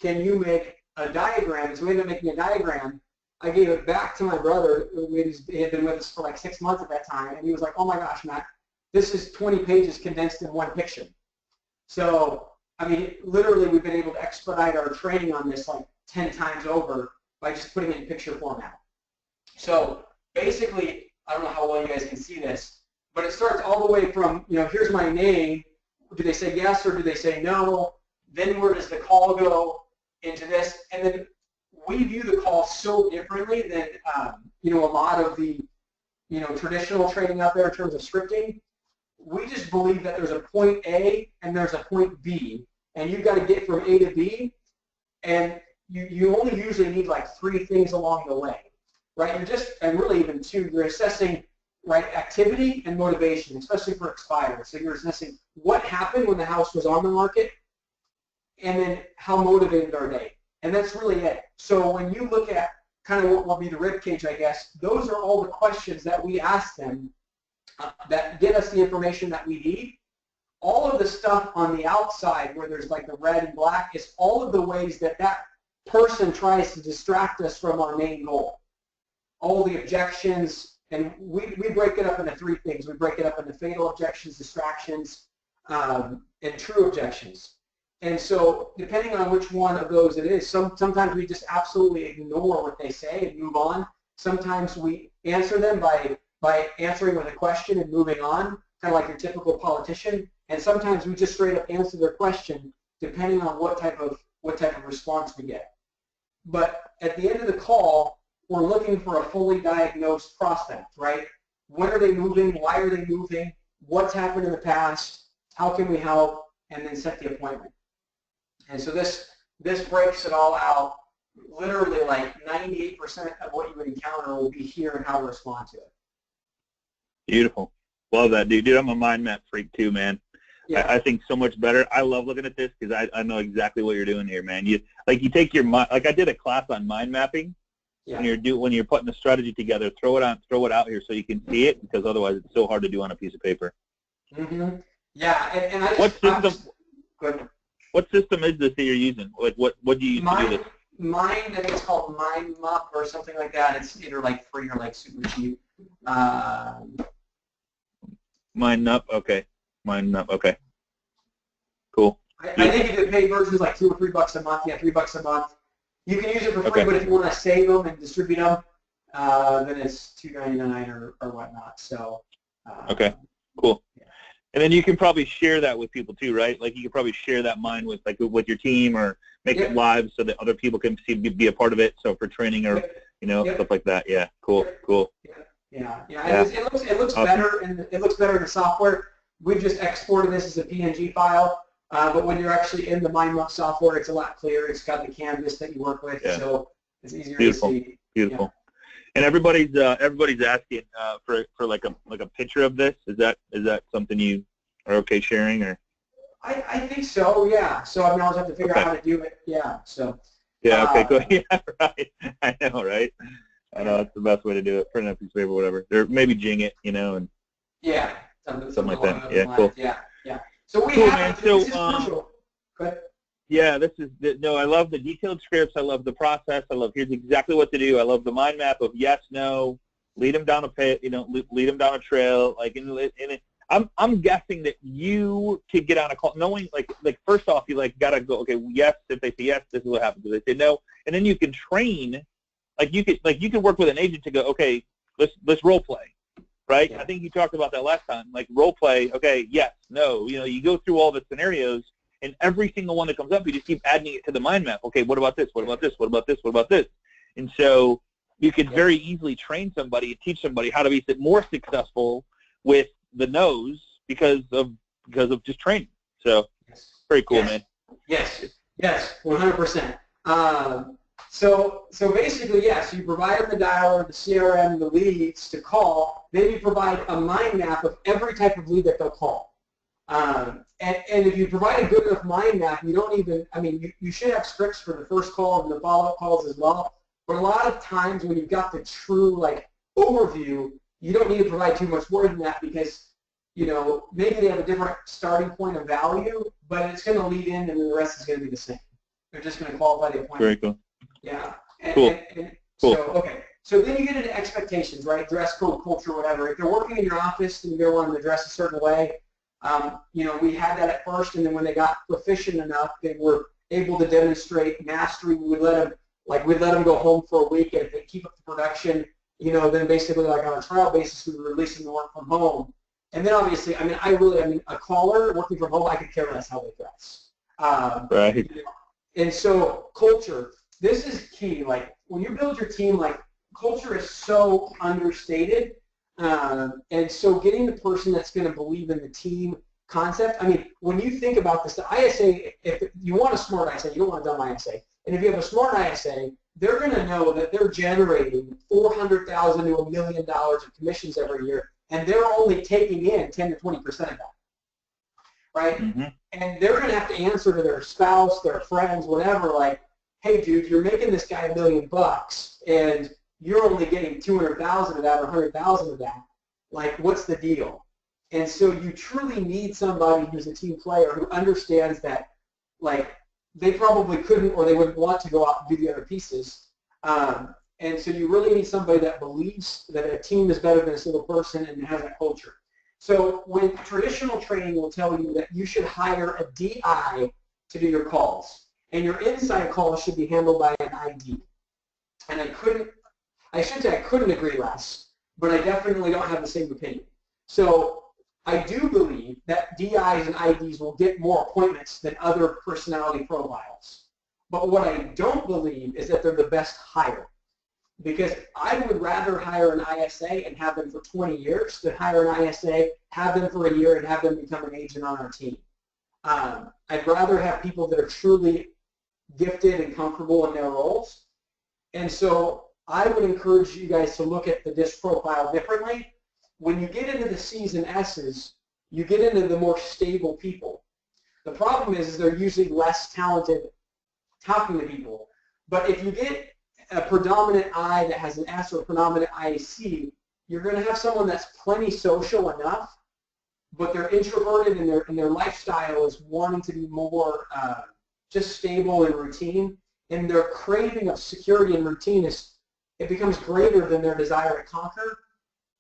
Speaker 2: Can you make a diagram? So we ended up making a diagram. I gave it back to my brother, who had been with us for like 6 months at that time, and he was like, oh my gosh, Matt, this is 20 pages condensed in one picture. So, I mean, literally we've been able to expedite our training on this like 10 times over by just putting it in picture format. So basically, I don't know how well you guys can see this, but it starts all the way from, here's my name. Do they say yes or do they say no? Then where does the call go into this? And then we view the call so differently than, a lot of the, traditional training out there in terms of scripting. We just believe that there's a point A and there's a point B, and you've got to get from A to B, and you only usually need like 3 things along the way, right? And really even 2, you're assessing, right, activity and motivation, especially for expirers. So you're assessing what happened when the house was on the market, and then how motivated are they? And that's really it. So when you look at kind of what will be the rib cage, I guess, those are all the questions that we ask them that get us the information that we need. All of the stuff on the outside where there's like the red and black is all of the ways that person tries to distract us from our main goal. All the objections, and we break it up into 3 things. We break it up into fatal objections, distractions, and true objections. And so depending on which one of those it is, sometimes we just absolutely ignore what they say and move on. Sometimes we answer them by answering with a question and moving on, kind of like your typical politician. And sometimes we just straight up answer their question depending on what type of response we get. But at the end of the call, we're looking for a fully diagnosed prospect, right? When are they moving? Why are they moving? What's happened in the past? How can we help? And then set the appointment. And so this breaks it all out. Literally like 98% of what you would encounter will be here and how to respond to it.
Speaker 1: Beautiful. Love that, dude. Dude, I'm a mind map freak too, man. Yeah. I think so much better. I love looking at this because I know exactly what you're doing here, man. You take your mind, like I did a class on mind mapping. Yeah. When you're putting a strategy together, throw it out here so you can see it, because otherwise it's so hard to do on a piece of paper.
Speaker 2: Mm-hmm. Yeah, and
Speaker 1: what system is this that you're using? What do you use to do this?
Speaker 2: Mine, I think it's called Mind Mup or something like that. It's either like free or like super cheap.
Speaker 1: Mind Up, okay. Mind Up, okay. Cool.
Speaker 2: I think if you pay versions like $2 or $3 a month, yeah, $3 a month. You can use it for free, okay. But if you want to save them and distribute them, then it's $2.99 or whatnot. So.
Speaker 1: Okay. Cool. Yeah. And then you can probably share that with people too, right? Like you can probably share that mind with your team, or make it live so that other people can be a part of it. So for training or stuff like that. Yeah. Cool. Cool.
Speaker 2: Yeah. It looks awesome. Better, and it looks better in the software. We've just exported this as a PNG file, but when you're actually in the MindMap software, it's a lot clearer. It's got the canvas that you work with, so it's easier to see.
Speaker 1: Beautiful. Yeah. And everybody's asking for like a picture of this. Is that something you are okay sharing, or?
Speaker 2: I think so. Yeah. So I mean, I'll just have to figure out how to do it. Yeah. So.
Speaker 1: Yeah. Okay. Cool. Yeah. Right. I know. Right. I know that's the best way to do it. Print out a piece of paper, whatever. Or maybe jing it, and.
Speaker 2: Yeah.
Speaker 1: Something like that. Yeah. Cool.
Speaker 2: Yeah. So we
Speaker 1: cool,
Speaker 2: have.
Speaker 1: Man.
Speaker 2: This is crucial. Go ahead.
Speaker 1: Yeah, I love the detailed scripts. I love the process. I love here's exactly what to do. I love the mind map of yes, no, lead them down a pit, lead them down a trail. I'm guessing that you could get on a call knowing like first off you gotta go, okay, yes, if they say yes, this is what happens. If they say no, and then you can train, you could work with an agent to go, okay, let's role play, right? Yeah. I think you talked about that last time, like role play. Okay, yes, no, you go through all the scenarios. And every single one that comes up, you just keep adding it to the mind map. Okay, what about this? What about this? What about this? What about this? And so you could very easily train somebody and teach somebody how to be more successful with the no's because of just training. So very cool, man.
Speaker 2: Yes, 100%. So basically, so you provide them the dialer, the CRM, the leads to call. Then you provide a mind map of every type of lead that they'll call. And if you provide a good enough mind map, you don't even, you should have scripts for the first call and the follow-up calls as well. But a lot of times when you've got the true, overview, you don't need to provide too much more than that because, maybe they have a different starting point of value, but it's going to lead in and the rest is going to be the same. They're just going to qualify the appointment.
Speaker 1: Very cool.
Speaker 2: Yeah.
Speaker 1: Cool.
Speaker 2: So, okay. So then you get into expectations, right? Dress code, culture, whatever. If they're working in your office and you're going to want them to dress a certain way, We had that at first, and then when they got proficient enough, they were able to demonstrate mastery. We'd let them go home for a week, and if they keep up the production, then basically like on a trial basis, we were releasing them to work from home. And then obviously, a caller working from home, I could care less how they dress.
Speaker 1: Right.
Speaker 2: And so culture, this is key. Like when you build your team, like culture is so understated. And so getting the person that's going to believe in the team concept, when you think about this, the ISA, if you want a smart ISA, you don't want a dumb ISA. And if you have a smart ISA, they're going to know that they're generating $400,000 to $1 million of commissions every year, and they're only taking in 10 to 20% of that, right?
Speaker 1: Mm-hmm.
Speaker 2: And they're going to have to answer to their spouse, their friends, whatever, like, hey, dude, you're making this guy $1 million, and you're only getting 200,000 of that or 100,000 of that. Like, what's the deal? And so you truly need somebody who's a team player who understands that, like, they probably couldn't or they wouldn't want to go out and do the other pieces. And so you really need somebody that believes that a team is better than a single person and has that culture. So when traditional training will tell you that you should hire a DI to do your calls, and your inside calls should be handled by an ID. And I shouldn't say I couldn't agree less, but I definitely don't have the same opinion. So I do believe that DIs and IDs will get more appointments than other personality profiles. But what I don't believe is that they're the best hire. Because I would rather hire an ISA and have them for 20 years than hire an ISA, have them for a year, and have them become an agent on our team. I'd rather have people that are truly gifted and comfortable in their roles. And so I would encourage you guys to look at the DISC profile differently. When you get into the C's and S's, you get into the more stable people. The problem is they're usually less talented talking to people. But if you get a predominant I that has an S or a predominant IC, you're going to have someone that's plenty social enough, but they're introverted and their lifestyle is wanting to be more just stable and routine. And their craving of security and routine it becomes greater than their desire to conquer.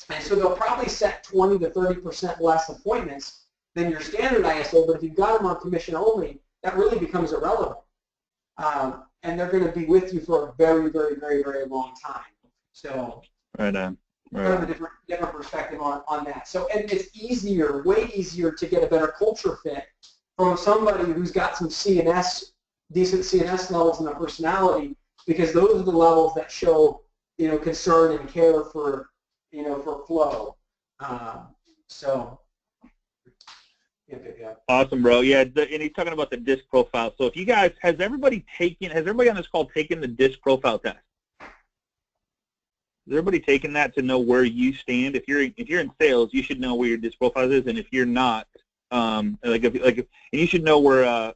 Speaker 2: And so they'll probably set 20 to 30% less appointments than your standard ISA, but if you've got them on commission only, that really becomes irrelevant. And they're going to be with you for a very, very, very, very long time. So
Speaker 1: right on.
Speaker 2: Kind of a different perspective on that. So and it's easier, way easier to get a better culture fit from somebody who's got some CNS, decent CNS levels in their personality, because those are the levels that show, concern and care for, for flow. Yeah.
Speaker 1: Awesome, bro. Yeah, and he's talking about the DISC profile. So if you guys, has everybody on this call taken the DISC profile test? Has everybody taken that to know where you stand? If you're in sales, you should know where your DISC profile is, and if you're not, and you should know where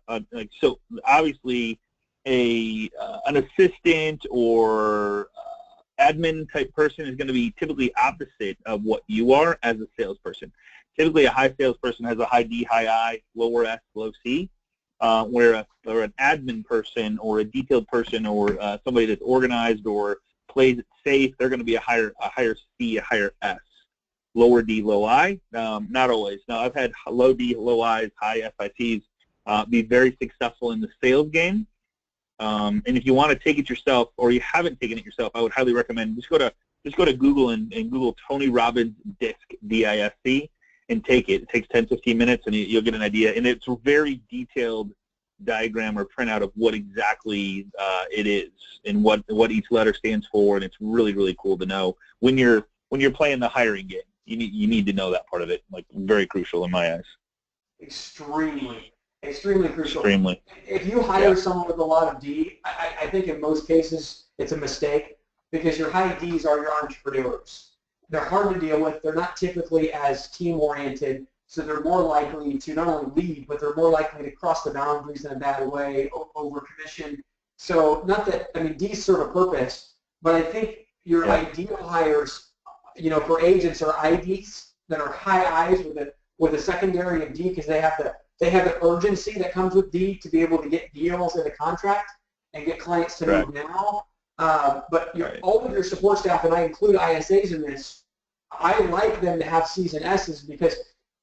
Speaker 1: so obviously an assistant or admin type person is going to be typically opposite of what you are as a salesperson. Typically, a high salesperson has a high D, high I, lower S, low C, where an admin person or a detailed person or somebody that's organized or plays it safe, they're going to be a higher C, a higher S, lower D, low I. Not always. Now, I've had low D, low I's, high SITs be very successful in the sales game. And if you want to take it yourself, or you haven't taken it yourself, I would highly recommend just go to Google and Google Tony Robbins DISC, D-I-S-C, and take it. It takes 10, 15 minutes, and you'll get an idea. And it's a very detailed diagram or printout of what exactly it is and what each letter stands for, and it's really, really cool to know when you're playing the hiring game. You need to know that part of it, like very crucial in my eyes.
Speaker 2: Extremely crucial.
Speaker 1: Extremely.
Speaker 2: If you hire someone with a lot of D, I think in most cases it's a mistake, because your high Ds are your entrepreneurs. They're hard to deal with. They're not typically as team-oriented, so they're more likely to not only lead, but they're more likely to cross the boundaries in a bad way, over commission. So not that, Ds serve a purpose, but I think your ideal hires, for agents are IDs that are high Is with a secondary of D, because they have the urgency that comes with D to be able to get deals in a contract and get clients to move now. But all of your support staff, and I include ISAs in this, I like them to have C's and S's, because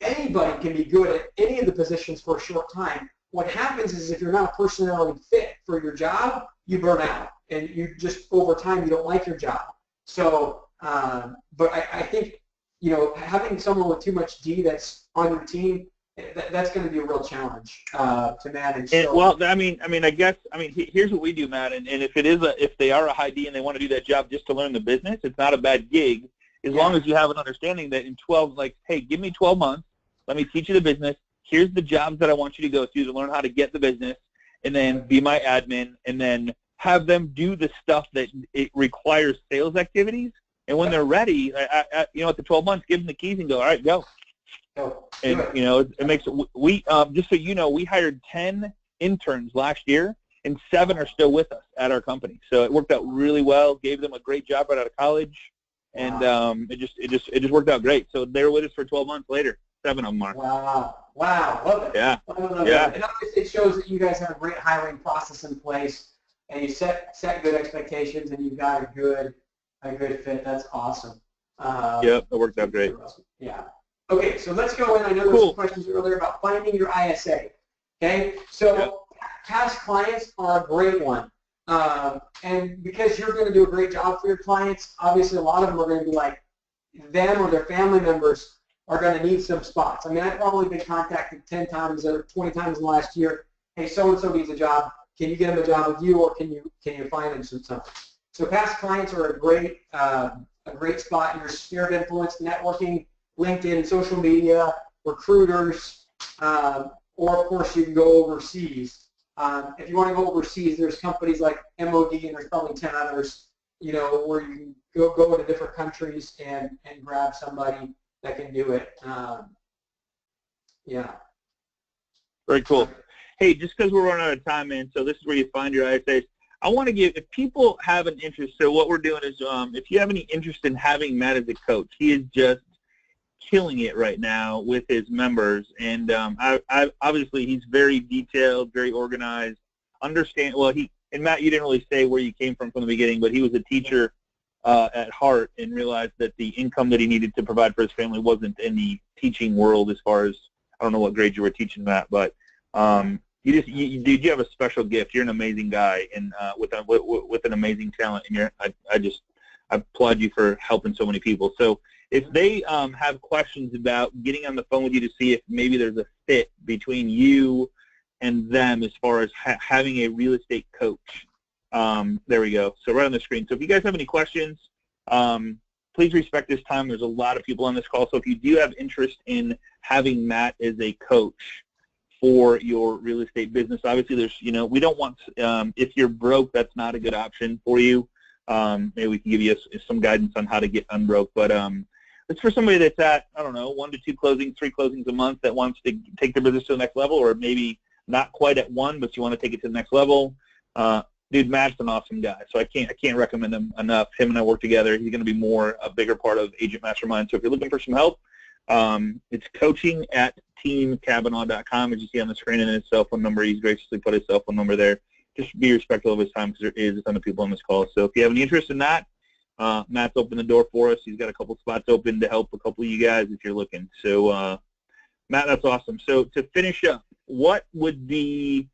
Speaker 2: anybody can be good at any of the positions for a short time. What happens is if you're not a personality fit for your job, you burn out, and you just over time you don't like your job. So, but I think having someone with too much D that's on your team, that's going to be a real challenge to manage. So,
Speaker 1: well, here's what we do, Matt. And if they are a high D and they want to do that job just to learn the business, it's not a bad gig, as long as you have an understanding that in 12, like, hey, give me 12 months, let me teach you the business. Here's the jobs that I want you to go through to learn how to get the business, and then be my admin, and then have them do the stuff that it requires sales activities. And when they're ready, at the 12 months, give them the keys and go, all right, go. And it makes we just so you know, we hired 10 interns last year, and 7 are still with us at our company. So it worked out really well. Gave them a great job right out of college, and it just worked out great. So they were with us for 12 months later. 7 of them are.
Speaker 2: Wow, love it.
Speaker 1: Yeah,
Speaker 2: yeah. And obviously it shows that you guys have a great hiring process in place, and you set good expectations, and you've got a good fit. That's awesome.
Speaker 1: Yep, it worked out great.
Speaker 2: Yeah. Okay, so let's go in. I know there were some questions earlier about finding your ISA. Okay, so past clients are a great one. And because you're going to do a great job for your clients, obviously a lot of them are going to be like, them or their family members are going to need some spots. I mean, I've probably been contacted 10 times or 20 times in the last year. Hey, so-and-so needs a job. Can you get them a job with you, or can you find them something? So past clients are a great spot in your sphere of influence, networking, LinkedIn, social media, recruiters, or of course you can go overseas. If you want to go overseas, there's companies like MOD, and there's probably 10 others, where you can go to different countries and grab somebody that can do it. Yeah.
Speaker 1: Very cool. Hey, just because we're running out of time, man, so this is where you find your ISAs. I want to if people have an interest, so what we're doing is if you have any interest in having Matt as a coach, he is just killing it right now with his members, and obviously he's very detailed, very organized, and Matt, you didn't really say where you came from the beginning, but he was a teacher at heart, and realized that the income that he needed to provide for his family wasn't in the teaching world. As far as, I don't know what grade you were teaching, Matt, but you have a special gift. You're an amazing guy, and with an amazing talent, and I applaud you for helping so many people. So if they have questions about getting on the phone with you to see if maybe there's a fit between you and them as far as having a real estate coach, there we go. So right on the screen. So if you guys have any questions, please respect this time. There's a lot of people on this call. So if you do have interest in having Matt as a coach for your real estate business, obviously there's, we don't want, if you're broke, that's not a good option for you. Maybe we can give you some guidance on how to get unbroke, but it's for somebody that's at, I don't know, 1 to 2 closings, 3 closings a month, that wants to take their business to the next level, or maybe not quite at 1, but you want to take it to the next level. Dude, Matt's an awesome guy, so I can't recommend him enough. Him and I work together. He's going to be a bigger part of Agent Mastermind. So if you're looking for some help, it's coaching@teamkavanaugh.com, as you see on the screen, and his cell phone number. He's graciously put his cell phone number there. Just be respectful of his time, because there is a ton of people on this call. So if you have any interest in that, Matt's opened the door for us. He's got a couple spots open to help a couple of you guys if you're looking. So, Matt, that's awesome. So to finish up, what would be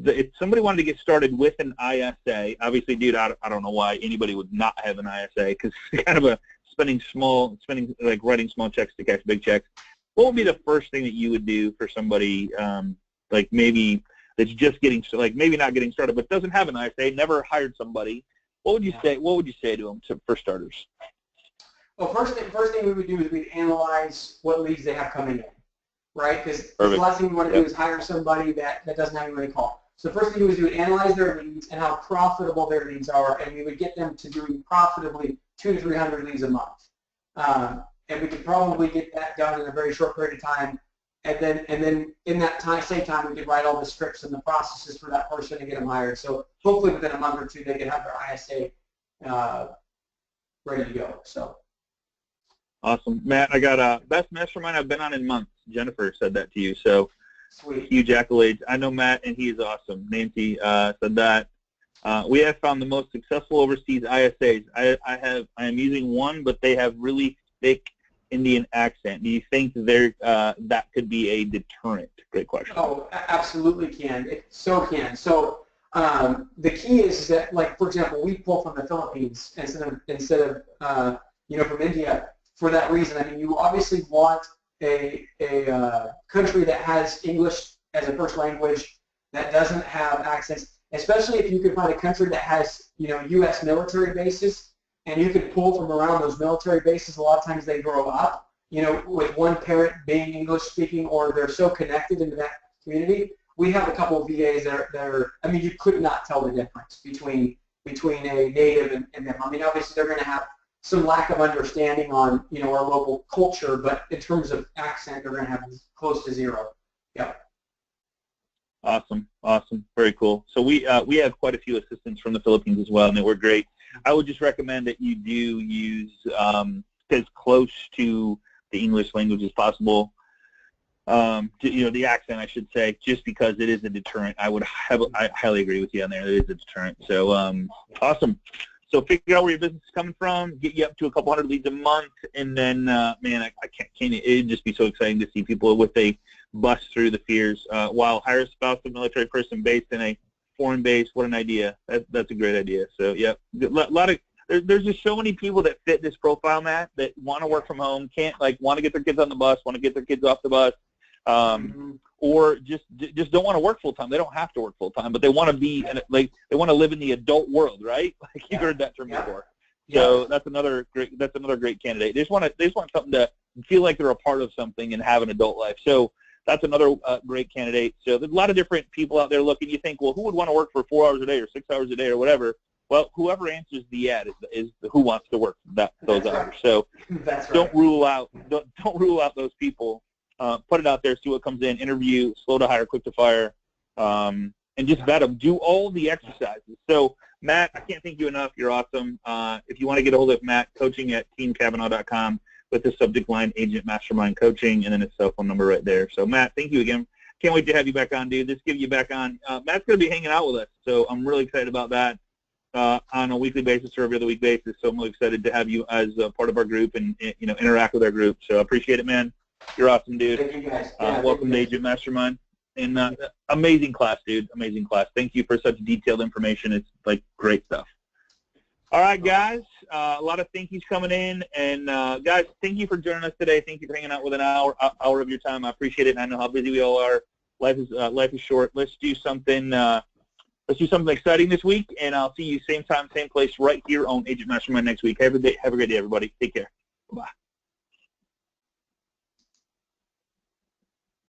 Speaker 1: if somebody wanted to get started with an ISA? Obviously, dude, I don't know why anybody would not have an ISA, because it's kind of like writing small checks to cash big checks. What would be the first thing that you would do for somebody like maybe that's just maybe not getting started, but doesn't have an ISA, never hired somebody? What would you say? What would you say to them for starters?
Speaker 2: Well, first thing we would do is we'd analyze what leads they have coming in, right? Because the last thing we want to do is hire somebody that doesn't have anybody to call. So the first thing we would do is analyze their leads and how profitable their leads are, and we would get them to doing profitably 200 to 300 leads a month. And we could probably get that done in a very short period of time. And then in that same time, we could write all the scripts and the processes for that person to get them hired. So hopefully within a month or 2, they could have their ISA ready to go. So
Speaker 1: awesome, Matt. I got best mastermind I've been on in months. Jennifer said that to you. So
Speaker 2: sweet,
Speaker 1: huge accolades. I know Matt, and he is awesome. Nancy said that. We have found the most successful overseas ISAs. I am using one, but they have really thick Indian accent. Do you think there that could be a deterrent? Great question.
Speaker 2: Oh, absolutely can. It so can. So the key is that, like, for example, we pull from the Philippines instead of from India for that reason. I mean, you obviously want a country that has English as a first language, that doesn't have accents, especially if you can find a country that has, U.S. military bases, and you can pull from around those military bases. A lot of times they grow up, with one parent being English speaking, or they're so connected into that community. We have a couple of VAs that are I mean, you could not tell the difference between a native and them. I mean, obviously they're going to have some lack of understanding on, our local culture, but in terms of accent, they're going to have close to zero. Yep.
Speaker 1: Awesome, very cool. So we have quite a few assistants from the Philippines as well, and they were great. I would just recommend that you do use as close to the English language as possible. The accent, I should say, just because it is a deterrent. I highly agree with you on there. It is a deterrent. So awesome. So figure out where your business is coming from, get you up to a couple hundred leads a month, and then, man, I can't. It'd just be so exciting to see people with a bust through the fears. While hire a spouse of a military person based in a foreign base. What an idea. That's a great idea. So, yeah, there's just so many people that fit this profile, Matt, that want to work from home, want to get their kids on the bus, want to get their kids off the bus, or just don't want to work full time. They don't have to work full time, but they want to be they want to live in the adult world, right? Like you've heard that term before. So that's another great candidate. They just want something to feel like they're a part of something and have an adult life. So that's another great candidate. So there's a lot of different people out there looking. You think, well, who would want to work for 4 hours a day or 6 hours a day or whatever? Well, whoever answers the ad is who wants to work those hours. So don't rule out those people. Put it out there, see what comes in, interview, slow to hire, quick to fire, and just vet them. Do all the exercises. So, Matt, I can't thank you enough. You're awesome. If you want to get a hold of Matt, coaching@teamcavanaugh.com with the subject line Agent Mastermind Coaching, and then his cell phone number right there. So, Matt, thank you again. Can't wait to have you back on, dude. Let's get you back on. Matt's going to be hanging out with us, so I'm really excited about that on a weekly basis or every other week basis. So I'm really excited to have you as a part of our group and interact with our group. So I appreciate it, man. You're awesome, dude.
Speaker 2: Thank you, guys.
Speaker 1: Welcome to Agent Mastermind. And amazing class, dude. Amazing class. Thank you for such detailed information. It's like great stuff. All right, guys. A lot of thank yous coming in. And guys, thank you for joining us today. Thank you for hanging out with an hour of your time. I appreciate it. And I know how busy we all are. Life is short. Let's do something. Let's do something exciting this week. And I'll see you same time, same place, right here on Agent Mastermind next week. Have a great day, everybody. Take care. Bye.